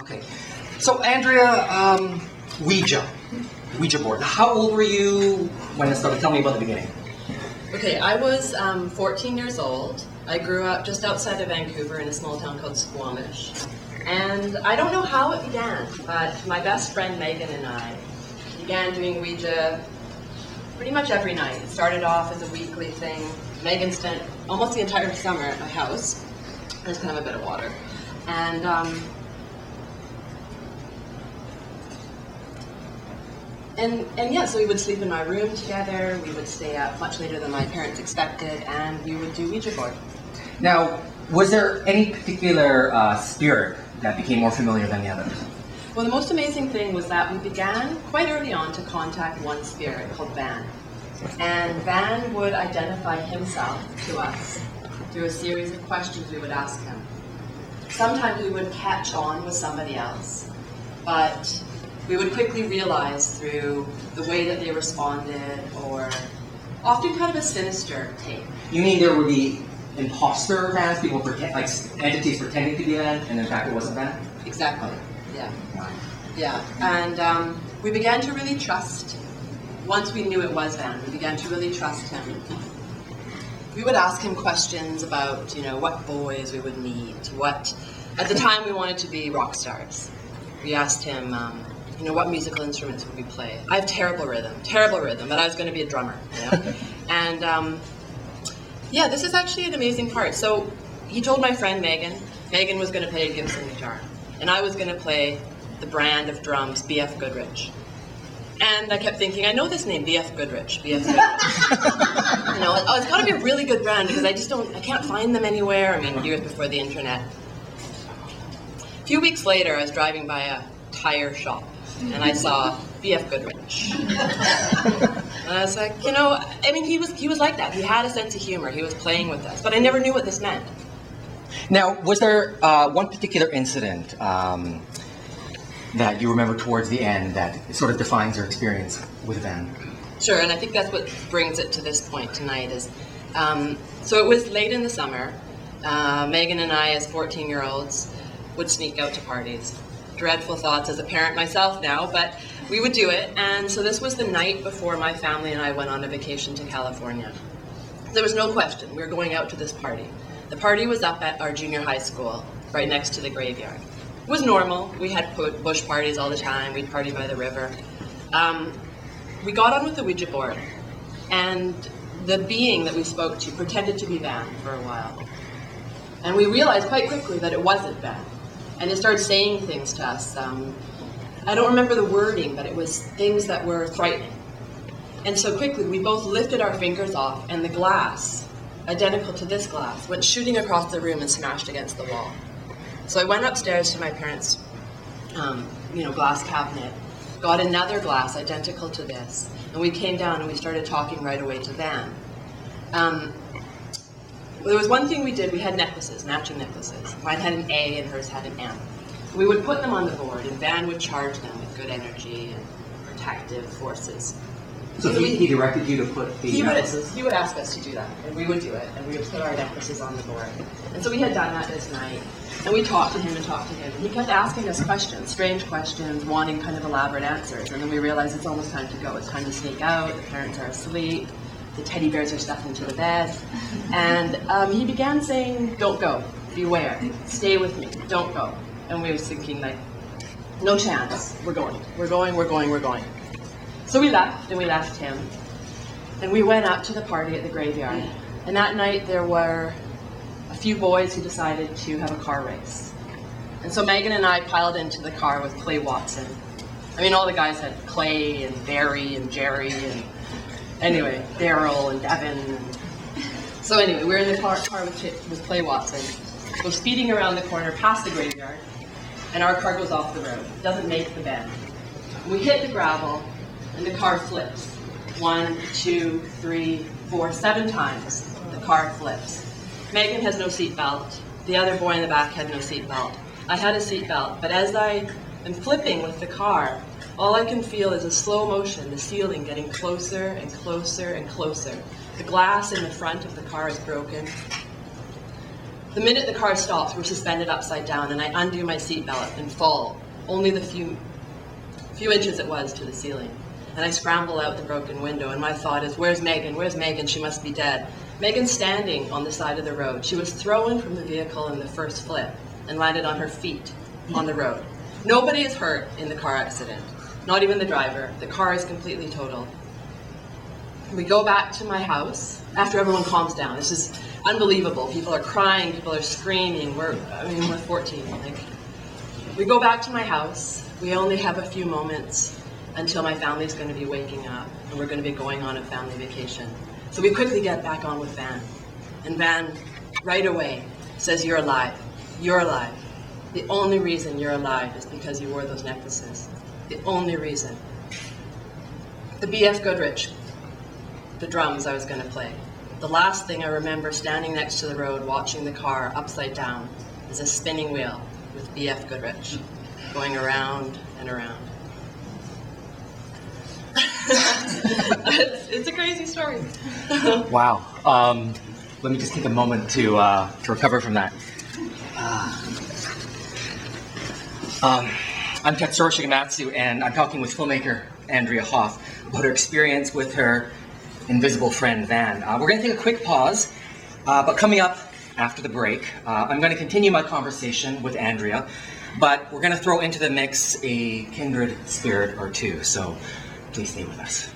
Okay. So Andrea, Ouija board. How old were you when it started? Tell me about the beginning. Okay, I was 14 years old. I grew up just outside of Vancouver in a small town called Squamish. And I don't know how it began, but my best friend Megan and I began doing Ouija pretty much every night. It started off as a weekly thing. Megan spent almost the entire summer at my house. There's kind of a bit of water. And yeah, so we would sleep in my room together, we would stay up much later than my parents expected, and we would do Ouija board. Now, was there any particular spirit that became more familiar than the others? Well, the most amazing thing was that we began quite early on to contact one spirit called Van. And Van would identify himself to us through a series of questions we would ask him. Sometimes we would catch on with somebody else, but we would quickly realize through the way that they responded, or often kind of a sinister take. You mean there would be imposter Vans, people pretend, like entities pretending to be Van, and in fact it wasn't Van? Exactly. Yeah. Yeah. And we began to really trust. Once we knew it was Van, we began to really trust him. We would ask him questions about, what boys we would meet. At the time we wanted to be rock stars. We asked him, what musical instruments would we play? I have terrible rhythm, but I was going to be a drummer. And this is actually an amazing part. So he told my friend Megan was going to play a Gibson guitar, and I was going to play the brand of drums, B.F. Goodrich. And I kept thinking, I know this name, B.F. Goodrich, B.F. Goodrich. It's got to be a really good brand because I can't find them anywhere. Years before the internet. A few weeks later, I was driving by a tire shop, and I saw B.F. Goodrich. And I was like, he was like that. He had a sense of humor. He was playing with us, but I never knew what this meant. Now, was there one particular incident that you remember towards the end that sort of defines your experience with Van? Sure, and I think that's what brings it to this point tonight is, so it was late in the summer. Megan and I, as 14-year-olds, would sneak out to parties. Dreadful thoughts as a parent myself now, but we would do it. And so this was the night before my family and I went on a vacation to California. There was no question, we were going out to this party. The party was up at our junior high school, right next to the graveyard. It was normal. We had bush parties all the time. We'd party by the river. We got on with the Ouija board, and the being that we spoke to pretended to be Van for a while. And we realized quite quickly that it wasn't Van. And it started saying things to us. I don't remember the wording, but it was things that were frightening. And so quickly, we both lifted our fingers off, and the glass, identical to this glass, went shooting across the room and smashed against the wall. So I went upstairs to my parents' glass cabinet, got another glass identical to this, and we came down and we started talking right away to Van. There was one thing we did. We had necklaces, matching necklaces. Mine had an A and hers had an M. We would put them on the board, and Van would charge them with good energy and protective forces. So he directed you to put the necklaces? He would ask us to do that, and we would do it, and we would put our necklaces on the board. And so we had done that this night, and we talked to him, and he kept asking us questions, strange questions, wanting kind of elaborate answers, and then we realized it's almost time to go. It's time to sneak out, the parents are asleep, the teddy bears are stuffed into the bed, and he began saying, don't go, beware, stay with me, don't go. And we were thinking, no chance, we're going. So we left, and we left him, and we went up to the party at the graveyard. And that night there were a few boys who decided to have a car race. And so Megan and I piled into the car with Clay Watson. All the guys had Clay and Barry and Jerry and Daryl and Devin. So we were in the car with Clay Watson. We're speeding around the corner past the graveyard, and our car goes off the road. It doesn't make the bend. We hit the gravel, and the car flips. 1, 2, 3, 4, 7 times the car flips. Megan has no seatbelt. The other boy in the back had no seatbelt. I had a seatbelt, but as I am flipping with the car, all I can feel is a slow motion, the ceiling getting closer and closer and closer. The glass in the front of the car is broken. The minute the car stops, we're suspended upside down, and I undo my seatbelt and fall, only the few inches it was to the ceiling. And I scramble out the broken window, and my thought is, where's Megan? Where's Megan? She must be dead. Megan's standing on the side of the road. She was thrown from the vehicle in the first flip and landed on her feet on the road. Nobody is hurt in the car accident, not even the driver. The car is completely totaled. We go back to my house after everyone calms down. This is unbelievable. People are crying, people are screaming. We're 14. We go back to my house. We only have a few moments until my family's going to be waking up and we're going to be going on a family vacation. So we quickly get back on with Van. And Van, right away, says, you're alive. You're alive. The only reason you're alive is because you wore those necklaces. The only reason. The BF Goodrich, the drums I was going to play. The last thing I remember standing next to the road watching the car upside down is a spinning wheel with BF Goodrich going around and around. It's a crazy story. Wow. Let me just take a moment to recover from that. I'm Tetsuro Shigematsu, and I'm talking with filmmaker Andrea Hoff about her experience with her invisible friend Van. We're going to take a quick pause, but coming up after the break, I'm going to continue my conversation with Andrea, but we're going to throw into the mix a kindred spirit or two, so please stay with us.